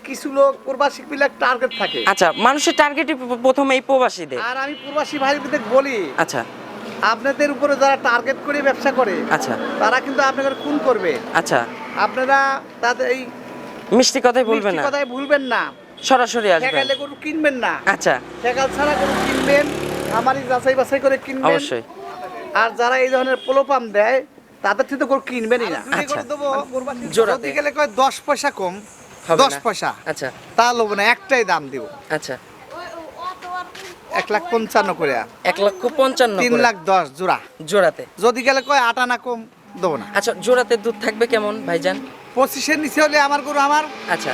কিছু লোক প্রবাসী পিলার টার্গেট থাকে। আচ্ছা, মানুষের টার্গেটই প্রথমে এই প্রবাসীদের। আর আমি প্রবাসী ভাইদের বলি, আচ্ছা আপনাদের উপরে যারা টার্গেট করে ব্যবসা করে, আচ্ছা তারা কিন্তু আপনাদের খুন করবে। আচ্ছা, আপনারা তাদের এই মিষ্টি কথাই বলবেন মিষ্টি না, কথাই ভুলবেন না, সরাসরি আসবেন। ঠেকাইলে গরু কিনবেন না। আচ্ছা, ঠেকাল ছাড়া গরু কিনবেন, আমারই যাচাই বাছাই করে কিনবেন। অবশ্যই। আর যারা এই ধরনের পোলোপাম দেয় তাদের থেকে গরু কিনবেনই না। আচ্ছা। জোড়াতে জোড়াতে গেলে কয় 10 পয়সা কম, হবে 10 না। পয়সা, আচ্ছা তা লোব না, একটাই দাম দিব। আচ্ছা, 1,55,000 করে, 1,55,000 করে। 3,10,000 জোড়া। জোড়াতে যদি গেলে কয় 8 আনা কম দেবো না। আচ্ছা, জোড়াতে দুধ থাকবে কেমন ভাইজান? 25-এর নিচে হলে আমার গরু আমার, আচ্ছা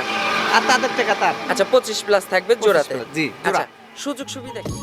আর তাদের টাকা তার। আচ্ছা, 25 প্লাস থাকবে জোড়াতে। 25 জি, জোড়া। আচ্ছা, সুযোগ সুবিধা কি?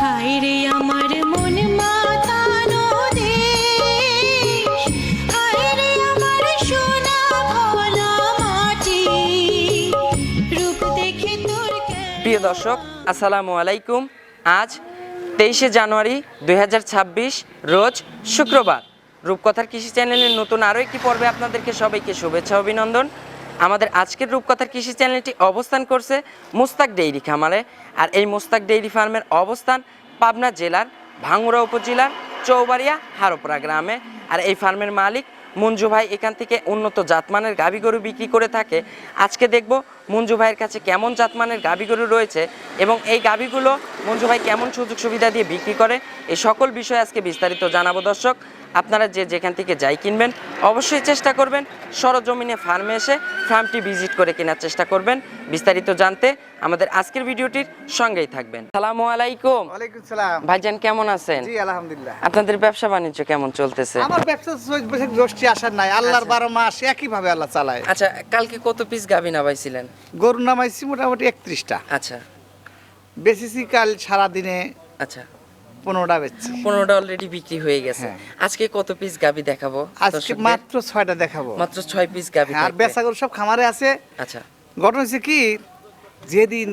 হায়রে আমার মন মাতানো দেশ, হায়রে আমার সোনা ভোলা মাটি, রূপ দেখে তোর প্রিয় দর্শক, আসসালামু আলাইকুম। আজ 23শে জানুয়ারি 2026 রোজ শুক্রবার। রূপকথার কৃষি চ্যানেলের নতুন আরও একটি পর্বে আপনাদেরকে সবাইকে শুভেচ্ছা অভিনন্দন। আমাদের আজকের রূপকথার কৃষি চ্যানেলটি অবস্থান করছে মুস্তাক ডেইরি খামারে। আর এই মুস্তাক ডেইরি ফার্মের অবস্থান পাবনা জেলার ভাঙ্গুড়া উপজেলার চৌবাড়িয়া হারোপাড়া গ্রামে। আর এই ফার্মের মালিক মঞ্জু ভাই এখান থেকে উন্নত জাতমানের গাভী গরু বিক্রি করে থাকে। আজকে দেখব মঞ্জু ভাইয়ের কাছে কেমন জাতমানের গাভী গরু রয়েছে এবং এই গাভীগুলো মঞ্জু ভাই কেমন সুযোগ সুবিধা দিয়ে বিক্রি করে, এই সকল বিষয়ে আজকে বিস্তারিত জানাবো। দর্শক, আপনারা যে যেখান থেকে যাই কিনবেন অবশ্যই চেষ্টা করবেন সরজমিনে ফার্মে এসে ফার্মটি ভিজিট করে কেনার চেষ্টা করবেন। বিস্তারিত জানতে আমাদের আজকের ভিডিওটির সঙ্গেই থাকবেন। আসসালামু আলাইকুম। ওয়ালাইকুম সালাম। ভাইজান কেমন আছেন? জি আলহামদুলিল্লাহ। আপনাদের ব্যবসা বাণিজ্য কেমন চলতেছে? আমার ব্যবসা বেশি গোষ্ঠী আসার নাই, আল্লাহর 12 মাস একই ভাবে আল্লাহ চালায়। আচ্ছা, কালকে কত পিস গাভী নামাইছিলেন? গরু নামাইছি মোটামুটি 31টা। আচ্ছা বেচেছি কাল সারাদিনে আচ্ছা, 15টা বেচছি। 15টা অলরেডি বিক্রি হয়ে গেছে। হ্যাঁ। আজকে কত পিস গাভী দেখাবো? আজকে দর্শকদের? মাত্র 6টা দেখাবো। মাত্র 6 পিস গাভী আর থাকবে। বেচা গরু সব খামারে আছে। আচ্ছা ঘটনা হচ্ছে কি, যেদিন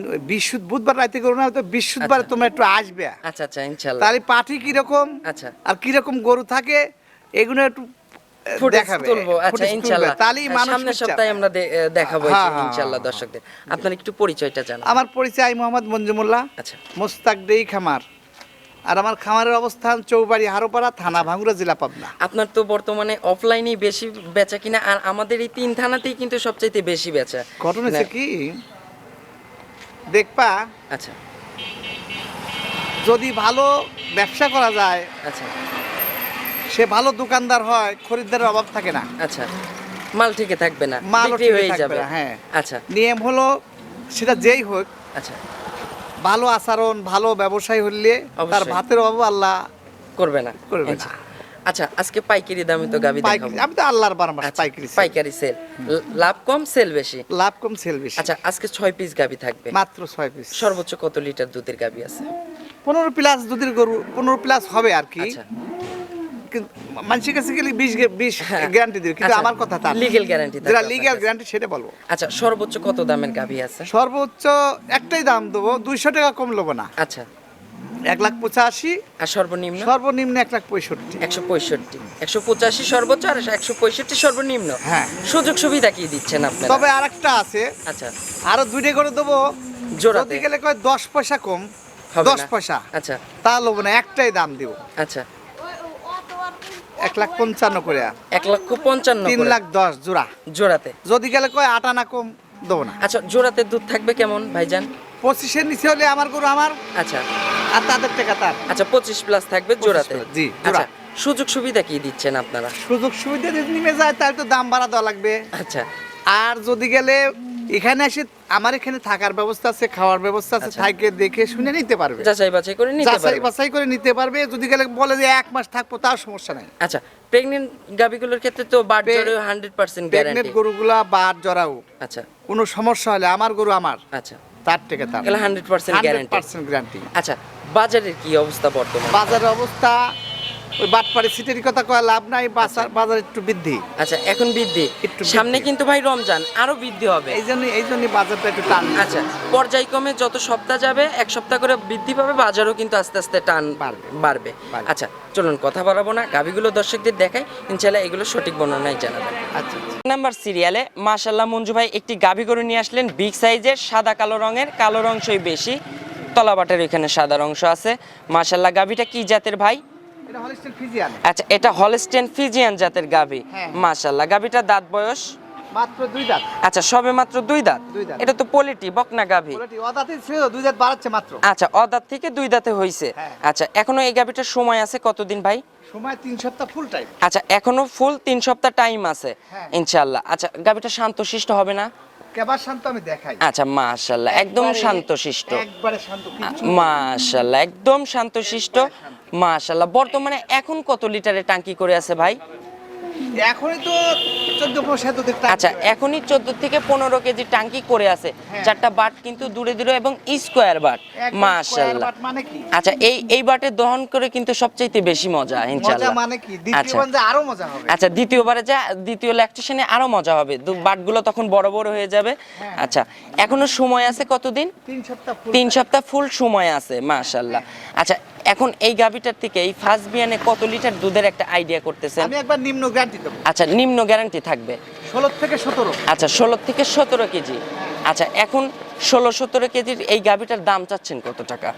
বুধবার রাতে গরু না, তো বৃহস্পতিবার আচ্ছা। তোমরা একটু আসবে। আচ্ছা আচ্ছা, ইনশাআল্লাহ। তাহলে পাঠি কিরকম আচ্ছা, আর কিরকম গরু থাকে এগুলো একটু ফুটেজ দেখাবে, তুলবো। আচ্ছা ফুটেজ তুলবে। ইনশাআল্লাহ, তাহলেই মানুষ সামনের বুঝছে। সপ্তাহে আমরা দেখাবো হ্যাঁ, হ্যাঁ, ইনশাআল্লাহ হ্যাঁ। দর্শকদের। আপনার একটু পরিচয়টা জানান। আমার পরিচয় মোহাম্মদ মঞ্জুমুল্লাহ, আচ্ছা মোস্তাক ডেই খামার। আর আমার খামারের অবস্থান চৌবাড়ি হারোপাড়া থানা, ভাঙ্গুড়া জেলা, পাবনা। আপনার তো বর্তমানে অফলাইনেই বেশি বেচা কিনা, আর আমাদের এই 3 থানাতেই কিন্তু সবচাইতে বেশি বেচা। ঘটনা হচ্ছে কি, দেখবা আচ্ছা যদি ভালো ব্যবসা করা যায়, আচ্ছা সে ভালো দোকানদার হয়, খরিদ্দারের অভাব থাকে না, আচ্ছা, মাল ঠিকই থাকবে না, মালও বিক্রি ঠিকই হয়ে থাকবে যাবে। না, হ্যাঁ। আচ্ছা নিয়ম হলো সেটা যেই হোক, আচ্ছা, ভালো আচরণ, ভালো ব্যবসায়ী হলে তার অবশ্যই। ভাতের অভাব আল্লাহ করবে না। করবে না। আচ্ছা আচ্ছা, আজকে পাইকারি দামে তো গাভী দেখাবো। পাইকারি, আমি তো আল্লাহর 12 মাস আচ্ছা, পাইকারি sell। পাইকারি সেল, লাভ কম সেল বেশি। লাভ কম সেল বেশি। আচ্ছা, আজকে 6 পিস গাভী থাকবে। মাত্র 6 পিস। সর্বোচ্চ কত লিটার দুধের গাভী আছে? 15 প্লাস দুধের গরু, 15 প্লাস হবে আর কি। আচ্ছা কিন্তু মানুষের কাছে গেলে 20 হ্যাঁ। গ্যারান্টি দিবে, কিন্তু আচ্ছা, আমার কথা তার legal guarantee থাকবে যেটা আপনার লিগ্যাল কাছে। গ্যারান্টি সেটা বলবো। আচ্ছা, সর্বোচ্চ কত দামের গাভী আছে? সর্বোচ্চ একটাই দাম দেবো, 200 টাকা কম নেবো না। আচ্ছা, 1,85,000, আর সর্বনিম্ন? সর্বনিম্ন 1,65,000। 165, 185 সর্বোচ্চ আর 165 সর্বনিম্ন। হ্যাঁ। সুযোগ সুবিধা কি দিচ্ছেন আপনারা? তবে আরেকটা আছে, আচ্ছা, আরো 2টা করে দেবো। জোড়াতে? যদি গেলে কয় 10 পয়সা কম, হবে 10 না? পয়সা, আচ্ছা তা নেবো না, একটাই দাম দিব। আচ্ছা, 1,55,000 করে, 1,55,000 করে 3,10,000 জোড়া। জোড়াতে। যদি গেলে কয় 8 আনা কম দেবো না। আচ্ছা, জোড়াতে দুধ থাকবে কেমন ভাইজান? 25-এর নিচে হলে আমার গরু আমার, আচ্ছা আর তাদের টাকা তার। আচ্ছা, 25 প্লাস থাকবে জোড়াতে। 25 জি, জোড়া। আচ্ছা, সুযোগ সুবিধা কি দিচ্ছেন আপনারা? সুযোগ সুবিধা যদি নেমে যায় তাহলে তো দাম বাড়া দেওয়া লাগবে। আচ্ছা আর যদি গেলে এখানে এসে আমার এখানে থাকার ব্যবস্থা আছে, খাওয়ার ব্যবস্থা আছে, থাকে দেখে শুনে নিতে পারবে, যাচাই বাছাই করে নিতে যাচাই পারবে। বাছাই করে নিতে পারবে। যদি গেলে বলে যে 1 মাস থাকবো, তার সমস্যা নাই। আচ্ছা, প্রেগনেন্ট গাবিগুলোর ক্ষেত্রে তো বাট পে- জরে 100% প্রেগনেন্ট গ্যারান্টি। গরুগুলা বাদ জরাও আচ্ছা কোনো সমস্যা হলে আমার গরু আমার, আচ্ছা, তার থেকে তার এগুলো 100% গ্যারান্টি। 100% গ্যারান্টি। আচ্ছা, বাজারের কি অবস্থা বর্তমানে? বাজারের অবস্থা ওই বাটপাড়ি সিটের কথা কয়া লাভ নাই, বাজার একটু বৃদ্ধি। আচ্ছা, এখন বৃদ্ধি, একটু সামনে বৃদ্ধি। কিন্তু ভাই রমজান, আরো বৃদ্ধি হবে। এই জন্যই বাজারটা একটু টান। আচ্ছা, পর্যায়ক্রমে যত সপ্তাহ যাবে, এক সপ্তাহ করে বৃদ্ধি পাবে, বাজারও কিন্তু আস্তে আস্তে টান বাড়বে। বাড়বে। বাড়বে। আচ্ছা, চলুন কথা বাড়াবো না, গাভিগুলো দর্শকদের দেখাই, ইনশাআল্লাহ এগুলো সঠিক বর্ণনাই জানাবেন। আচ্ছা নাম্বার সিরিয়ালে মাশাআল্লাহ মঞ্জু ভাই একটি গাভি গরু নিয়ে আসলেন, বিগ সাইজের, সাদা কালো রঙের, কালোর অংশই বেশি, তলাবাটের এখানে সাদার অংশ আছে। মাশাআল্লাহ, গাভিটা কি জাতের ভাই? এটা হলিস্টিয়ান ফ্রিজিয়ান, আচ্ছা, এটা হলস্টেন ফ্রিজিয়ান জাতের গাভি। হ্যাঁ। মাশাআল্লাহ, গাভিটার দাঁত বয়স? মাত্র 2 দাঁত। আচ্ছা, সবে মাত্র 2 দাঁত। 2 দাঁত। এটা তো পোলিটি বকনা গাভি। কোয়ালিটি অদাতে ছিল, 2 দাঁত বাড়াচ্ছে মাত্র। আচ্ছা, অদাঁত থেকে 2 দাঁতে হইছে। হ্যাঁ। আচ্ছা, এখনো এই গাভিটার সময় আছে কতদিন ভাই? সময় 3 সপ্তাহ ফুল টাইম। আচ্ছা, এখনো ফুল 3 সপ্তাহ টাইম আছে হ্যাঁ। ইনশাআল্লাহ। আচ্ছা, গাভিটা শান্তশিষ্ট হবে না? কেবার শান্ত আমি দেখাই। আচ্ছা, মাশাআল্লাহ, একদম একবারে- শান্তশিষ্ট। একবারে শান্ত, কিচ্ছু মাশাআল্লাহ, একদম শান্তশিষ্ট। মাশাআল্লাহ, বর্তমানে এখন কত লিটারের টাঙ্কি করে আছে ভাই? এখনই তো 14-15 দুধের টাকা। আচ্ছা, এখনই 14 থেকে 15 কেজি টাঙ্কি করে আছে। হ্যাঁ। 4টা বাট কিন্তু দূরে দূরে এবং স্কোয়ার বাট। একদম মাশাআল্লাহ। square butt মানে কি? আচ্ছা, এই বাটে দহন করে কিন্তু সবচাইতে বেশি মজা মজা ইনশাআল্লাহ। মানে কি? আচ্ছা। দ্বিতীয় যে আরো মজা হবে। আচ্ছা, দ্বিতীয় ল্যাকটেশনে আরো মজা হবে, বাটগুলো তখন বড় বড় হয়ে যাবে। হ্যাঁ। আচ্ছা, এখনো সময় আছে কতদিন? 3 সপ্তাহ ফুল 3 সপ্তাহ ফুল সময় আছে, মাশাআল্লাহ। আচ্ছা, এখন এই গাভিটার থেকে এই ফার্স্ট বিয়ানে কত লিটার দুধের একটা আইডিয়া করতেছেন? আমি একবার নিম্ন গ্যারান্টি দেবো, আচ্ছা, নিম্ন গ্যারান্টি থাকবে। 16 থেকে 17। আচ্ছা, 16 থেকে 17 কেজি। আচ্ছা, এখন 16-17 কেজির এই গাভিটার দাম চাচ্ছেন কত টাকা?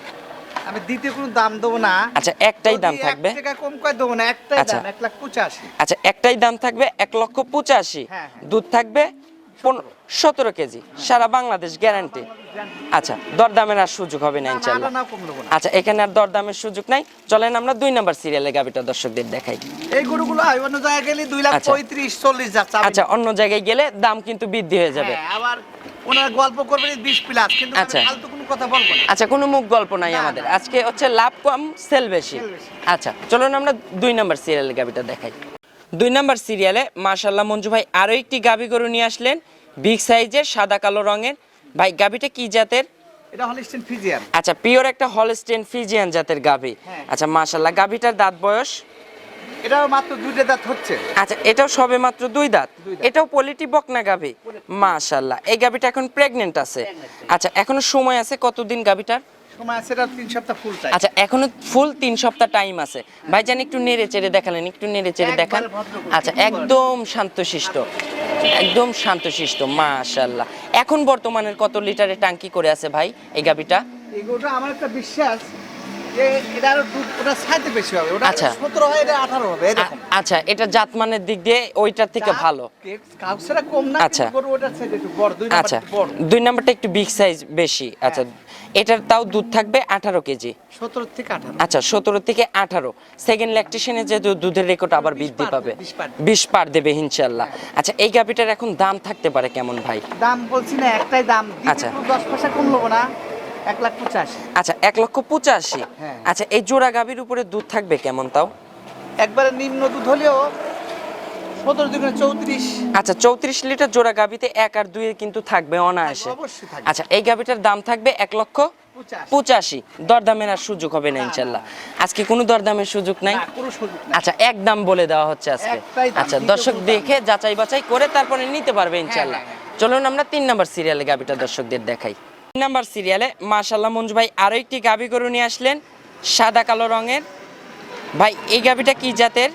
আমি দ্বিতীয় কোনো দাম দেবো না। আচ্ছা, একটাই দাম যদি থাকবে। 1 টাকা কম করে দেবো না, একটাই আচ্ছা। দাম 1,85,000। আচ্ছা, একটাই দাম থাকবে 1,85,000। হ্যাঁ। দুধ থাকবে 17 কেজি, সারা বাংলাদেশ গ্যারান্টি। আচ্ছা, দরদামের আর সুযোগ হবে না ইনশাআল্লাহ। না কম দেবো না। আচ্ছা, এখানে আর দরদামের সুযোগ নাই। চলেন আমরা 2 নাম্বার সিরিয়ালে গাভিটা দর্শকদের দেখাই। এই গরুগুলো অন্য জায়গায় গেলে 2,35,40 যাচ্ছে। আচ্ছা, অন্য জায়গায় গেলে দাম কিন্তু বৃদ্ধি হয়ে যাবে। হ্যাঁ, আবার ওনারা গল্প করবেন 20 প্লাস, কিন্তু আমি আচ্ছা। ফালতু কোনো কথা বলবো না। আচ্ছা, কোনো মুখ গল্প নাই না, আমাদের, না। আজকে হচ্ছে লাভ কম সেল বেশি। সেল বেশি। আচ্ছা, চলুন আমরা 2 নাম্বার সিরিয়ালে গাভিটা দেখাই। 2 নাম্বার সিরিয়ালে মাশাআল্লাহ মঞ্জু ভাই আরো একটি গাভি গরু নিয়ে আসলেন, বিগ সাইজের, সাদা কালো রঙের। ভাই, গাভিটা কি জাতের? এটা হলিস্টিয়ান ফ্রিজিয়ান। আচ্ছা, পিওর একটা হলস্টেইন ফ্রিজিয়ান জাতের গাভি। হ্যাঁ। আচ্ছা, মাশাআল্লাহ, গাভিটার দাঁত বয়স? এটাও মাত্র 2 দাঁত হচ্ছে। আচ্ছা, এটাও সবে মাত্র 2 দাঁত। 2 দাঁত। এটাও পোলিটি বকনা গাভি। মাশাআল্লাহ, এই গাভিটা এখন প্রেগন্যান্ট আছে। আচ্ছা, এখনো সময় আছে কতদিন গাভিটার? সময় আছে এটা 3 সপ্তাহ ফুল টাইম। আচ্ছা, এখনো ফুল 3 সপ্তাহ টাইম আছে। ভাইজান একটু নেড়ে চেড়ে দেখালেন, একটু নেড়ে চেড়ে একবারে দেখান। ভদ্র করে, আচ্ছা, কিছু বলেন। একদম শান্তশিষ্ট, একদম শান্তশিষ্ট, মাশাআল্লাহ। এখন বর্তমানের কত লিটারের টাঙ্কি করে আছে ভাই এই গাভিটা? এই গরুটা আমার একটা বিশ্বাস যে এটা আরো ওটা সাইতে বেশি হবে। ওটা আচ্ছা। 17 হয়, এটা 18 হবে এরকম। আচ্ছা, এটা জাতমানের দিক দিয়ে ওইটার থেকে ভালো। কাউসেরা কম না, আচ্ছা। কিন্তু গরু ওটার সাইজে একটু বড়, 2 আচ্ছা, নাম্বার বড়। 2 নাম্বারটা একটু বিগ সাইজ বেশি। আচ্ছা, এটার তাও দুধ থাকবে 18 কেজি। 17 থেকে 18। আচ্ছা, 17 থেকে 18। সেকেন্ড ল্যাকটেশনে যে দুধের রেকর্ড আবার বৃদ্ধি পাবে, 20 পার দেবে ইনশাআল্লাহ। আচ্ছা, এই গাভিটার এখন দাম থাকতে পারে কেমন ভাই? দাম বলছি না, একটাই দাম। আচ্ছা। 10 পয়সা কম নেবো না, 1,85,000। আচ্ছা, 1,85,000। হ্যাঁ। আচ্ছা, এই জোড়া গাভির উপরে দুধ থাকবে কেমন তাও? একবারে নিম্ন দুধ হলেও 17 দুগুণে 34। আচ্ছা, 34 লিটার জোড়া গাভিতে 1 আর 2 কিন্তু থাকবে অনায়াসে। অবশ্যই থাকবে। আচ্ছা, এই গাভিটার দাম থাকবে 1,85,000। দরদামের আর সুযোগ হবে না ইনশাআল্লাহ। আজকে কোনো দরদামের সুযোগ নাই। না, কোনো সুযোগ নাই। আচ্ছা, একদম বলে দেওয়া হচ্ছে আজকে। একটাই দাম, আচ্ছা, দ্বিতীয় দর্শক কোনো দাম দেখে যাচাই বাছাই করে তারপরে নিতে পারবে ইনশাআল্লাহ। হ্যাঁ। চলুন আমরা 3 নাম্বার সিরিয়ালে গাভিটা দর্শকদের দেখাই। 3 নাম্বার সিরিয়ালে মাশাআল্লাহ মঞ্জু ভাই আরো একটি গাভি গরু নিয়ে আসলেন, সাদা কালো রঙের। ভাই, এই গাভিটা কি জাতের?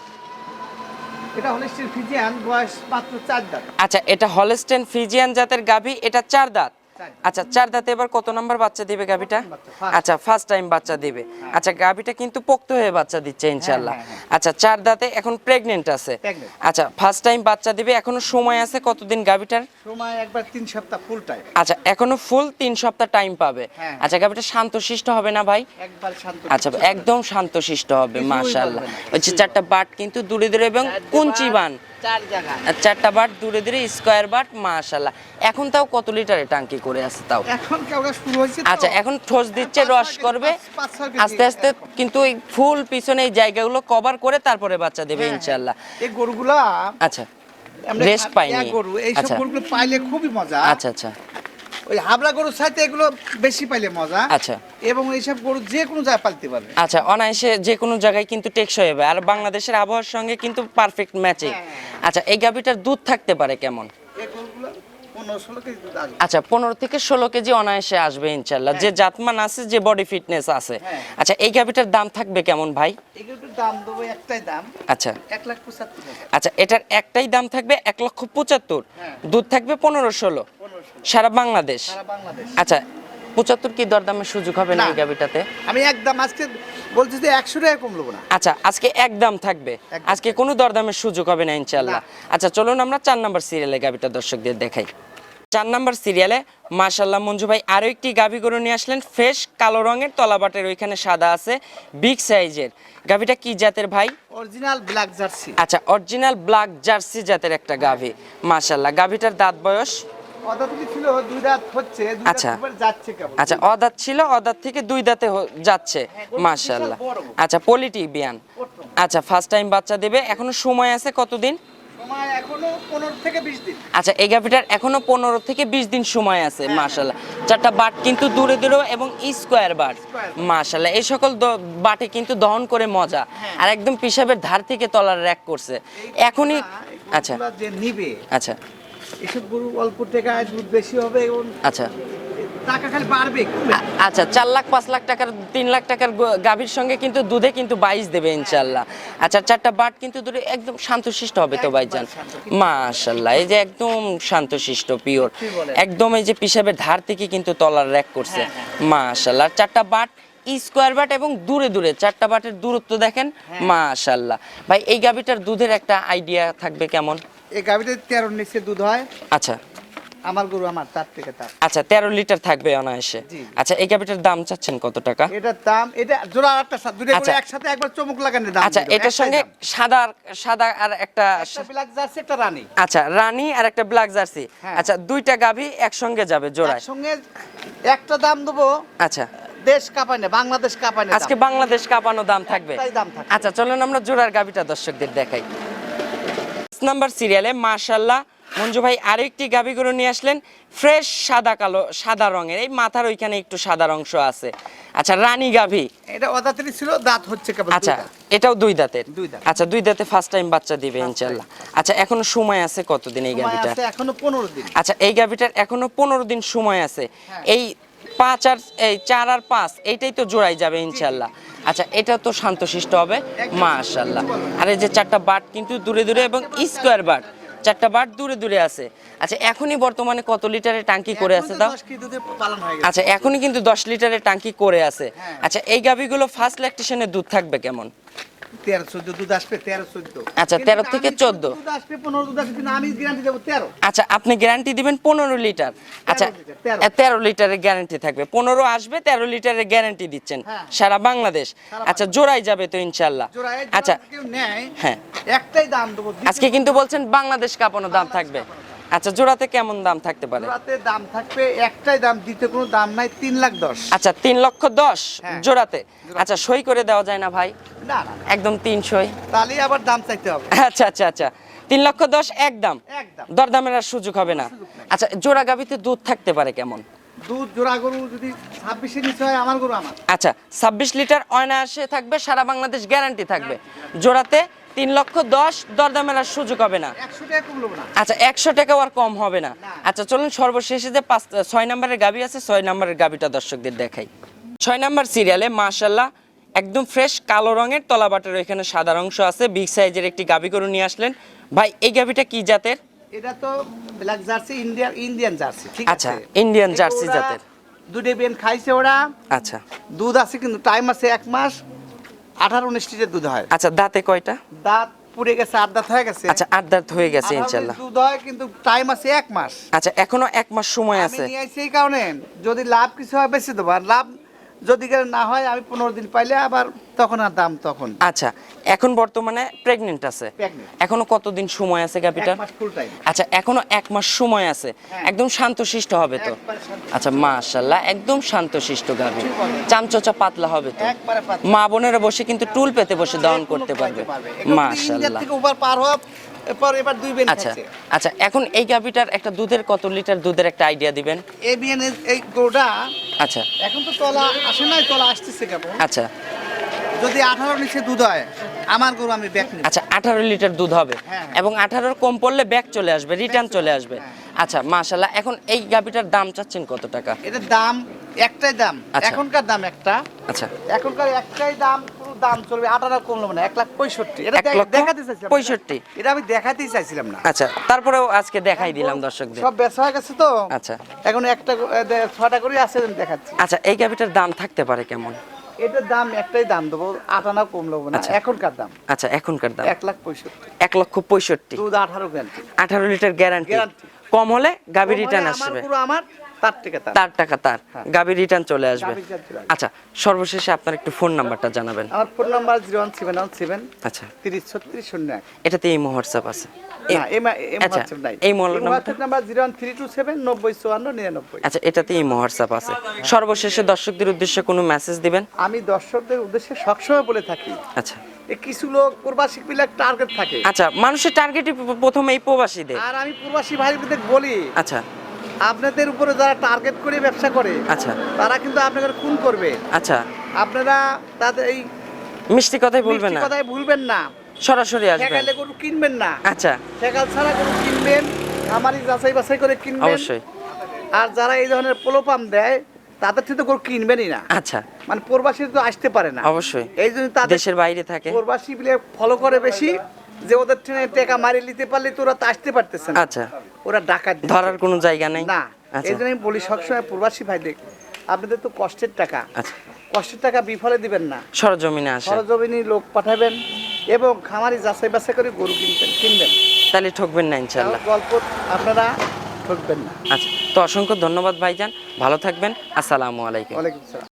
এটা হলিস্টিয়ান ফ্রিজিয়ান, বয়স মাত্র 4 দাঁত। আচ্ছা, এটা হলস্টেইন ফ্রিজিয়ান জাতের গাভি, এটা 4 দাঁত। 4 আচ্ছা, 4 দাঁতে এবার কত নাম্বার বাচ্চা দিবে গাভিটা? বাচ্চা, first। আচ্ছা, ফার্স্ট টাইম বাচ্চা দিবে। আচ্ছা, গাভিটা কিন্তু পোক্ত হয়ে বাচ্চা দিচ্ছে ইনশাআল্লাহ। হ্যাঁ। আচ্ছা, 4 দাঁতে এখন প্রেগন্যান্ট আছে। Pregnant। আচ্ছা, ফার্স্ট টাইম বাচ্চা দিবে, এখনো সময় আছে কতদিন গাভিটার? সময় একবার 3 সপ্তাহ ফুল টাইম। আচ্ছা, এখনো ফুল 3 সপ্তাহ টাইম পাবে। হ্যাঁ। আচ্ছা, গাভিটা শান্তশিষ্ট হবে না ভাই? একবার শান্ত। আচ্ছা, একদম শান্তশিষ্ট হবে কিছুই মাশাআল্লাহ। বলবে না, হচ্ছে কিছুই 4টা বাট কিন্তু দূরে দূরে এবং কুঞ্চিবান চার জায়গায়। আর চারটা বাট দূরে দূরে স্কোয়ার বাট, মাশাআল্লাহ। এখন তাও কত লিটারে টাঙ্কি করে আছে তাও? এখন কেওড়া শুরু হয়েছে তো। আচ্ছা, এখন ঠোস দিচ্ছে, রস করবে, পাঁচ ছয় কেজি আস্তে আস্তে কিন্তু এই ফুল পিছনে এই জায়গাগুলো কভার করে তারপরে বাচ্চা দেবে হ্যাঁ, ইনশাআল্লাহ। এই গরুগুলা আচ্ছা, আমরা রেস্ট পাইনি। গরু এইসব আচ্ছা গরুগুলো পাইলে খুবই মজা। আচ্ছা আচ্ছা ওই হাবড়া গরুর সাথে এগুলো বেশি পাইলে মজা। আচ্ছা এবং এইসব গরু যে কোনো জায়গায় পালতে পারবে। আচ্ছা, অনায়াসে যে কোনো জায়গায় কিন্তু টেকসই হবে, আর বাংলাদেশের আবহাওয়ার সঙ্গে কিন্তু পারফেক্ট ম্যাচিং। হ্যাঁ। আচ্ছা, এই গাভীটার দুধ থাকতে পারে কেমন? এই গরুগুলো 15-16 কেজি দুধ আসবে। আচ্ছা, 15 থেকে 16 কেজি অনায়াসে আসবে ইনশাল্লাহ, যে জাতমান আছে, যে বডি ফিটনেস আছে। হ্যাঁ। আচ্ছা, এই গাভীটার দাম থাকবে কেমন ভাই? এগুলোর দাম দেবো একটাই দাম আচ্ছা 1,75,000। আচ্ছা, এটার একটাই দাম থাকবে 1,75,000। হ্যাঁ। দুধ থাকবে 15-16 15-16 সারা বাংলাদেশ। সারা বাংলাদেশ। আচ্ছা, 75 কি দরদামের সুযোগ হবে না না। এই গাভীটাতে? আমি একদম আজকে বলছি যে 100 টাকা কম নেবো না। আচ্ছা, আজকে একদম থাকবে, একদম আজকে কোনো দরদামের সুযোগ হবে না ইনশাল্লাহ। না। আচ্ছা, চলুন আমরা 4 নাম্বার সিরিয়ালে গাভীটা দর্শকদের দেখাই। 4 নাম্বার সিরিয়ালে মাশাআল্লাহ মঞ্জু ভাই আরো একটি গাভী গরু নিয়ে আসলেন, ফ্রেশ কালো রঙের, তলাবাটের ওইখানে সাদা আছে, বিগ সাইজের। গাভীটা কি জাতের ভাই? Original black jersey. আচ্ছা, অরিজিনাল ব্ল্যাক জার্সি জাতের একটা গাভী। মাশাআল্লাহ, গাভীটার দাঁত বয়স? অদা থেকে ছিল 2 দাঁত হচ্ছে, 2 দাঁত আচ্ছা। উপরে যাচ্ছে কেবল। আচ্ছা, অদাঁত ছিল, অদাঁত থেকে 2 দাঁতে যাচ্ছে। গরু মাশাআল্লাহ। বিশাল বড়। আচ্ছা, পলিটি বিয়ান। প্রথম। আচ্ছা, ফার্স্ট টাইম বাচ্চা দেবে, এখনো সময় আছে কতদিন? সময় এখনো 15 থেকে 20 দিন। আচ্ছা, এই গাভীটার এখনো 15 থেকে 20 দিন সময় আছে। মাশাআল্লাহ, চারটা বাট কিন্তু দূরে দূরে এবং স্কোয়ার বাট। মাশাআল্লাহ, এই সকল বাটে কিন্তু দহন করে মজা, আর একদম পিসাবের ধার থেকে তলার র‍্যাক করছে এখনই। আচ্ছা এগুলা যে নিবে, আচ্ছা এসব গরু অল্প টাকায় দুধ বেশি হবে এবং আচ্ছা টাকা খালি বাড়বে। আচ্ছা, 4 লাখ 5 লাখ টাকার 3 লাখ টাকার গাভীর সঙ্গে কিন্তু দুধে কিন্তু 22 দেবে ইনশাআল্লাহ। আচ্ছা, চারটা বাট কিন্তু দূরে একদম শান্তশিষ্ট হবে তো ভাইজান? মাশাআল্লাহ, এই যে একদম শান্তশিষ্ট পিওর, একদম এই যে পিসাবের ধার থেকে কিন্তু তলার র‍্যাক করছে। মাশাআল্লাহ, চারটা বাট স্কোয়ার বাট এবং দূরে দূরে চারটা বাটের দূরত্ব দেখেন। মাশাআল্লাহ ভাই, এই গাভীটার দুধের একটা আইডিয়া থাকবে কেমন? এই গাভীতে 13 নিচে দুধ হয়। আচ্ছা আমার গরু আমার তার থেকে তার। আচ্ছা, 13 লিটার থাকবে অনায়াসে। জি। আচ্ছা, এই গাভীটার দাম চাচ্ছেন কত টাকা? এটার দাম, এটা জোড়া আটটা দুটো আচ্ছা। করে একসাথে একবার চমক লাগানোর দাম। আচ্ছা, দিল, এটার একটাই সঙ্গে দাম। সাদা আর একটা একটা ব্ল্যাক জার্সি, একটা রানী। আচ্ছা, রানী আর একটা ব্ল্যাক জার্সি। হ্যাঁ। আচ্ছা, দুইটা গাভী একসঙ্গে যাবে জোড়ায়। একসঙ্গে একটা দাম দেবো, আচ্ছা, দেশ কাঁপায় না, বাংলাদেশ কাঁপায় না। আজকে বাংলাদেশ কাঁপানো দাম থাকবে। একটাই দাম থাকবে। আচ্ছা, চলুন আমরা জোড়ার গাভীটা দর্শকদের দেখাই। 5 নাম্বার সিরিয়ালে মাশাআল্লাহ মঞ্জু ভাই আরো একটি গাভী গরু নিয়ে আসলেন, ফ্রেশ সাদা রঙের, এই মাথার ওইখানে একটু সাদা অংশ আছে। আচ্ছা, রানী গাভী। এটা অদাতেরই ছিল, দাঁত হচ্ছে কেবল। আচ্ছা, দুই দাঁত। এটাও 2 দাঁতের। 2 দাঁত। আচ্ছা, 2 দাঁতে ফার্স্ট টাইম বাচ্চা দিবে ইনশাআল্লাহ। আচ্ছা, এখনো সময় আছে কতদিন এই সময় গাভীটা? আছে এখনো 15 দিন। আচ্ছা, এই গাভীটার এখনো 15 দিন সময় আছে। হ্যাঁ। এই 4 আর 5 এইটাই তো জোড়াই যাবে ইনশাআল্লাহ। আচ্ছা, এটা তো শান্তশিষ্ট হবে। মাশাআল্লাহ, আর এই যে চারটা বাট কিন্তু দূরে দূরে এবং স্কোয়ার বাট, চারটা বাট দূরে দূরে আছে। আচ্ছা, এখনই বর্তমানে কত লিটারের টাঙ্কি করে আছে তাও? 10 কেজি দুধের পালন হয়ে গেছে। আচ্ছা, এখনই কিন্তু 10 লিটারের টাঙ্কি করে আছে। হ্যাঁ। আচ্ছা, এই গাভীগুলো ফার্স্ট ল্যাকটেশনে দুধ থাকবে কেমন? 13-14 দুধ আসবে, 13-14। আচ্ছা, 13 থেকে 14। দুধ আসবে, 15 দুধ আসবে, কিন্তু আমি গ্যারান্টি দেবো 13। আচ্ছা, আপনি গ্যারান্টি দিবেন 15 লিটার। আচ্ছা, 13 লিটারের গ্যারান্টি থাকবে, 15 আসবে, 13 লিটারের গ্যারান্টি দিচ্ছেন হ্যাঁ। সারা বাংলাদেশ। আচ্ছা, জোড়াই যাবে তো ইনশাআল্লাহ। জোড়ায় আচ্ছা, কেউ নেয়, হ্যাঁ, একটাই দাম দেবো। আজকে কিন্তু বলছেন বাংলাদেশ কাঁপানো দাম থাকবে। আচ্ছা, জোড়াতে কেমন দাম থাকতে পারে? জোড়াতে দাম থাকবে একটাই দাম, দিতে কোনো দাম নাই, 3,10,000। আচ্ছা, 3,10,000 হ্যাঁ। জোড়াতে। আচ্ছা, সই করে দেওয়া যায় না ভাই? না না, একদম 3 সই। তাহলে আবার দাম চাইতে হবে। আচ্ছা আচ্ছা আচ্ছা, 3,10,000 একদম, একদম। দরদামের আর সুযোগ হবে না। আচ্ছা, জোড়া গাভীতে দুধ থাকতে পারে কেমন? দুধ জোড়া গরু যদি 26-এর নিচে হয়, আমার গরু আমার। আচ্ছা, 26 লিটার অনায়াসে থাকবে, সারা বাংলাদেশ গ্যারান্টি থাকবে। জোড়াতে 3,10,000, দরদামের আর সুযোগ হবে না। 100 টাকা কম নেবো না। আচ্ছা, 100 টাকাও আর কম হবে না। না। আচ্ছা, চলুন সর্বশেষে যে 6 নম্বরের গাভী আছে, 6 নম্বরের গাভীটা দর্শকদের দেখাই। 6 নম্বর সিরিয়ালে মাশাআল্লাহ একদম ফ্রেশ কালো রঙের, তলাবাটের এখানে সাদা অংশ আছে, বিগ সাইজের একটি গাভী গরু নিয়ে আসলেন ভাই। এই গাভীটা কি জাতের? এটা তো ব্ল্যাক জার্সি, ইন্ডিয়ান জার্সি, ঠিক আছে? আচ্ছা, ইন্ডিয়ান জার্সি ওরা জাতের। দুধে বেন খাইছে ওরা। আচ্ছা দুধ আছে, কিন্তু টাইম আছে 1 মাস, 18-19 লিটার দুধ হয়। আচ্ছা, দাঁতে কয়টা? দাঁত পুড়ে গেছে, 8 দাঁত হয়ে গেছে। আচ্ছা, 8 দাঁত হয়ে গেছে 18 ইনশাআল্লাহ। দুধ হয়, কিন্তু টাইম আছে 1 মাস। আচ্ছা, এখনো 1 মাস সময় আমি আছে। নিয়ে আসছি এই কারণে, যদি লাভ কিছু হয় বেশি দেবো, আর লাভ যদি করে না হয় আমি 15 দিন পাইলে আবার তখন আর দাম তখন আচ্ছা, এখন বর্তমানে প্রেগনেন্ট আছে, Pregnant। এখনো কতদিন সময় আছে গাভীটা? 1 মাস ফুল টাইম। আচ্ছা, এখনো 1 মাস সময় আছে, হ্যাঁ। একদম শান্তশিষ্ট হবে তো? একবারে শান্ত। আচ্ছা, মাশাআল্লাহ, একদম শান্তশিষ্ট গাভী, কিছুই বলে না। চামচোচা পাতলা হবে তো? একবারে পাতলা। মা বোনেরা বসে কিন্তু টুল পেতে বসে দহন করতে পারবে। ইন্ডিয়া মাশাআল্লাহ। থেকে ওভার পার হওয়া এরপর এবার 2 বেন আচ্ছা খাচ্ছে। আচ্ছা, এখন এই গাভীটার একটা দুধের কত লিটার দুধের একটা আইডিয়া দিবেন? এবিএন এই গোটা আচ্ছা এখন তো তলা আসে নাই, তলা আসতেছে কেবল। আচ্ছা যদি 18 নিচে দুধ হয় আমার গরু আমি ব্যাক নিব। আচ্ছা, 18 লিটার দুধ হবে, হ্যাঁ। এবং 18 কম পড়লে ব্যাক চলে আসবে, রিটার্ন চলে আসবে। হ্যাঁ। আচ্ছা মাশাআল্লাহ, এখন এই গাভীটার দাম চাচ্ছেন কত টাকা? এটার দাম একটাই দাম, আচ্ছা। এখনকার দাম একটা, আচ্ছা, এখনকার একটাই দাম, পুরো দাম চলবে 18 কমলো না 1,65,000। এটা 1,65,000 এটা আমি দেখাতেই চাইছিলাম না। আচ্ছা, তারপরেও আজকে দেখাই দিলাম দর্শকদের। সব বেচা হয়ে গেছে তো, আচ্ছা এখন একটা 6টা করে আছে আমি দেখাচ্ছি। আচ্ছা, এই গাভীটার দাম থাকতে পারে কেমন? এটার দাম একটাই দাম দেবো, 18 কমলো না, আচ্ছা। এখনকার দাম আচ্ছা, এখনকার দাম 1,65,000। 1,65,000, দুধ 18 গ্যারান্টি। 18 litre guarantee, Guarantee। কম হলে গাভী রিটার্ন আমার আসবে, পুরো আমার তার থেকে তার। তার টাকা তার, হ্যাঁ। গাভী রিটার্ন চলে আসবে। গাভী return চলে আসবে। আচ্ছা, সর্বশেষে আপনার একটু ফোন নাম্বারটা জানাবেন। আমার ফোন নাম্বার 01717 আচ্ছা, 303601। এটাতে এই হোয়াটসঅ্যাপ আছে? না, আচ্ছা, WhatsApp নাই। এই মহল্লার নামটা? WhatsApp number 01327 905499। আচ্ছা, এটাতে এই হোয়াটসঅ্যাপ আছে। সর্বশেষে দর্শকদের উদ্দেশ্যে কোনো মেসেজ দিবেন? আমি দর্শকদের উদ্দেশ্যে সবসময় বলে থাকি, আচ্ছা এই কিছু লোক প্রবাসী পিলার টার্গেট থাকে, আচ্ছা, মানুষের টার্গেটই প্রথমে এই প্রবাসীদের। আর আমি প্রবাসী ভাইদের বলি, আচ্ছা আপনাদের উপরে যারা টার্গেট করে ব্যবসা করে আচ্ছা তারা কিন্তু আপনাদের খুন করবে। আচ্ছা, আপনারা তাদের এই মিষ্টি কথাই বলবেন মিষ্টি না, কথায় ভুলবেন না, সরাসরি আসবেন। ঠেকাইলে গরু কিনবেন না, আচ্ছা, ঠেকাল ছাড়া গরু কিনবেন, আমারই যাচাই বাছাই করে কিনবেন। অবশ্যই। আর যারা এই ধরনের প্রলোপাম দেয় তাদের থেকে তো গরু কিনবেনই না, আচ্ছা, মানে প্রবাসী তো আসতে পারে না। অবশ্যই। এই জন্য তাদের দেশের বাইরে থাকে। প্রবাসী বলে ফলো করে বেশি, যে ওদের ট্রেনে টাকা মারি নিতে পারলে তো ওরা তো আসতে পারতেছে না, আচ্ছা, ওরা ডাকাত দিচ্ছে। ধরার কোনো জায়গা নেই। না, আচ্ছা। এই জন্য আমি বলি সবসময় প্রবাসী ভাইদের, আপনাদের তো কষ্টের টাকা, আচ্ছা, কষ্টের টাকা বিফলে দিবেন না, সরজমিনে আসে, সরজমিনী লোক পাঠাবেন এবং খামারি যাচাই বাছাই করে গরু কিনবেন। তাহলে ঠকবেন না ইনশাল্লাহ। গল্প আপনারা ঠকবেন না। আচ্ছা, তো অসংখ্য ধন্যবাদ ভাইজান, ভালো থাকবেন, আসসালামু আলাইকুম। ওয়ালাইকুম আসসালাম।